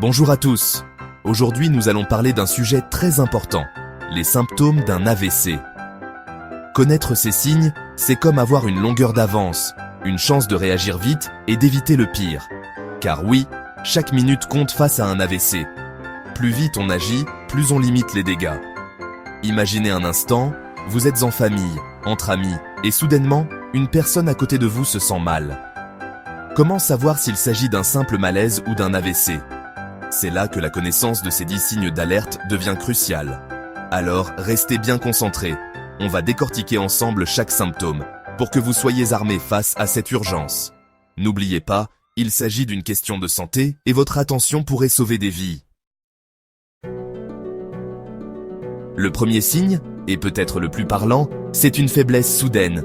Bonjour à tous. Aujourd'hui, nous allons parler d'un sujet très important, les symptômes d'un AVC. Connaître ces signes, c'est comme avoir une longueur d'avance, une chance de réagir vite et d'éviter le pire. Car oui, chaque minute compte face à un AVC. Plus vite on agit, plus on limite les dégâts. Imaginez un instant, vous êtes en famille, entre amis, et soudainement, une personne à côté de vous se sent mal. Comment savoir s'il s'agit d'un simple malaise ou d'un AVC ? C'est là que la connaissance de ces 10 signes d'alerte devient cruciale. Alors, restez bien concentrés. On va décortiquer ensemble chaque symptôme, pour que vous soyez armés face à cette urgence. N'oubliez pas, il s'agit d'une question de santé et votre attention pourrait sauver des vies. Le premier signe, et peut-être le plus parlant, c'est une faiblesse soudaine.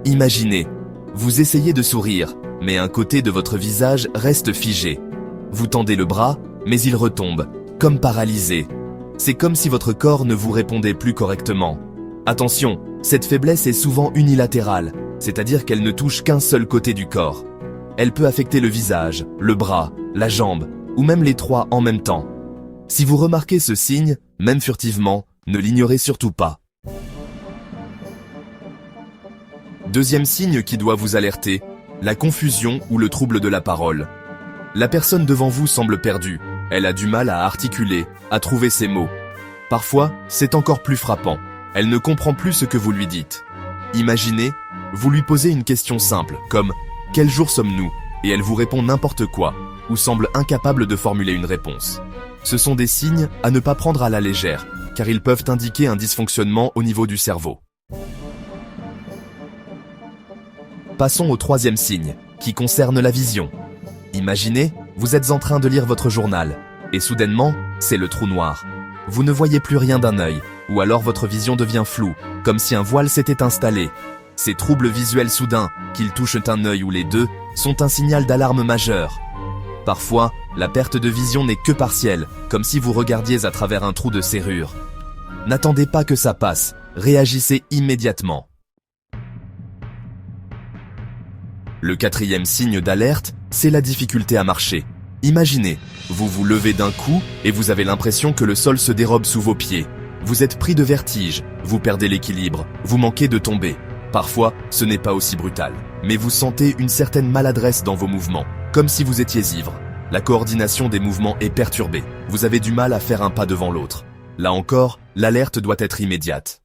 Imaginez, vous essayez de sourire, mais un côté de votre visage reste figé. Vous tendez le bras, mais il retombe, comme paralysé. C'est comme si votre corps ne vous répondait plus correctement. Attention, cette faiblesse est souvent unilatérale, c'est-à-dire qu'elle ne touche qu'un seul côté du corps. Elle peut affecter le visage, le bras, la jambe, ou même les trois en même temps. Si vous remarquez ce signe, même furtivement, ne l'ignorez surtout pas. Deuxième signe qui doit vous alerter, la confusion ou le trouble de la parole. La personne devant vous semble perdue, elle a du mal à articuler, à trouver ses mots. Parfois, c'est encore plus frappant, elle ne comprend plus ce que vous lui dites. Imaginez, vous lui posez une question simple, comme « Quel jour sommes-nous » et elle vous répond n'importe quoi, ou semble incapable de formuler une réponse. Ce sont des signes à ne pas prendre à la légère, car ils peuvent indiquer un dysfonctionnement au niveau du cerveau. Passons au troisième signe, qui concerne la vision. Imaginez, vous êtes en train de lire votre journal, et soudainement, c'est le trou noir. Vous ne voyez plus rien d'un œil, ou alors votre vision devient floue, comme si un voile s'était installé. Ces troubles visuels soudains, qu'ils touchent un œil ou les deux, sont un signal d'alarme majeur. Parfois, la perte de vision n'est que partielle, comme si vous regardiez à travers un trou de serrure. N'attendez pas que ça passe, réagissez immédiatement. Le quatrième signe d'alerte, c'est la difficulté à marcher. Imaginez, vous vous levez d'un coup et vous avez l'impression que le sol se dérobe sous vos pieds. Vous êtes pris de vertige, vous perdez l'équilibre, vous manquez de tomber. Parfois, ce n'est pas aussi brutal, mais vous sentez une certaine maladresse dans vos mouvements, comme si vous étiez ivre. La coordination des mouvements est perturbée, vous avez du mal à faire un pas devant l'autre. Là encore, l'alerte doit être immédiate.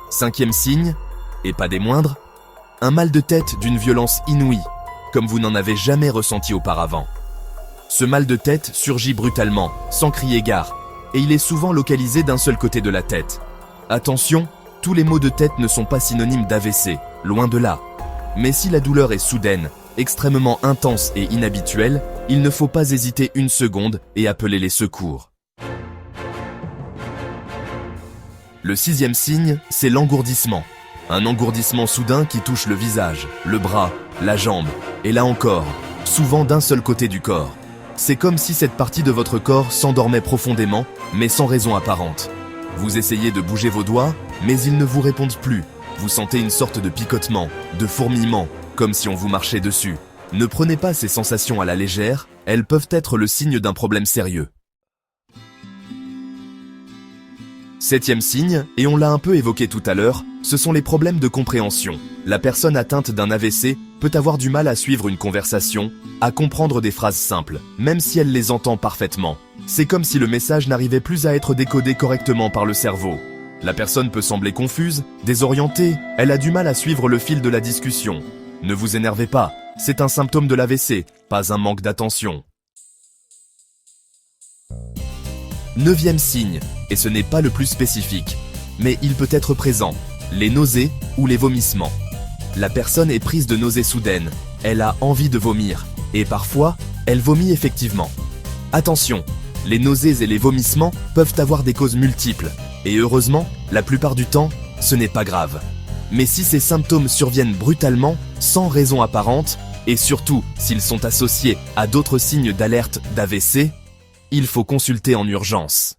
Cinquième signe, et pas des moindres, un mal de tête d'une violence inouïe, comme vous n'en avez jamais ressenti auparavant. Ce mal de tête surgit brutalement, sans crier gare, et il est souvent localisé d'un seul côté de la tête. Attention, tous les maux de tête ne sont pas synonymes d'AVC, loin de là. Mais si la douleur est soudaine, extrêmement intense et inhabituelle, il ne faut pas hésiter une seconde et appeler les secours. Le sixième signe, c'est l'engourdissement. Un engourdissement soudain qui touche le visage, le bras, la jambe, et là encore, souvent d'un seul côté du corps. C'est comme si cette partie de votre corps s'endormait profondément, mais sans raison apparente. Vous essayez de bouger vos doigts, mais ils ne vous répondent plus. Vous sentez une sorte de picotement, de fourmillement, comme si on vous marchait dessus. Ne prenez pas ces sensations à la légère, elles peuvent être le signe d'un problème sérieux. Septième signe, et on l'a un peu évoqué tout à l'heure, ce sont les problèmes de compréhension. La personne atteinte d'un AVC peut avoir du mal à suivre une conversation, à comprendre des phrases simples, même si elle les entend parfaitement. C'est comme si le message n'arrivait plus à être décodé correctement par le cerveau. La personne peut sembler confuse, désorientée, elle a du mal à suivre le fil de la discussion. Ne vous énervez pas, c'est un symptôme de l'AVC, pas un manque d'attention. Neuvième signe, et ce n'est pas le plus spécifique, mais il peut être présent, les nausées ou les vomissements. La personne est prise de nausées soudaines, elle a envie de vomir, et parfois, elle vomit effectivement. Attention, les nausées et les vomissements peuvent avoir des causes multiples, et heureusement, la plupart du temps, ce n'est pas grave. Mais si ces symptômes surviennent brutalement, sans raison apparente, et surtout s'ils sont associés à d'autres signes d'alerte d'AVC, il faut consulter en urgence.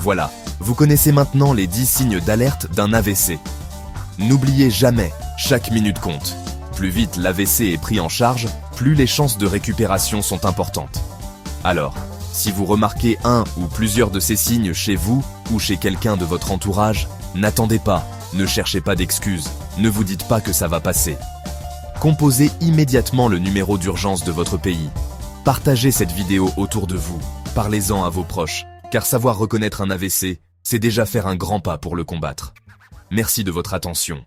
Voilà, vous connaissez maintenant les 10 signes d'alerte d'un AVC. N'oubliez jamais, chaque minute compte. Plus vite l'AVC est pris en charge, plus les chances de récupération sont importantes. Alors, si vous remarquez un ou plusieurs de ces signes chez vous ou chez quelqu'un de votre entourage, n'attendez pas, ne cherchez pas d'excuses, ne vous dites pas que ça va passer. Composez immédiatement le numéro d'urgence de votre pays. Partagez cette vidéo autour de vous, parlez-en à vos proches, car savoir reconnaître un AVC, c'est déjà faire un grand pas pour le combattre. Merci de votre attention.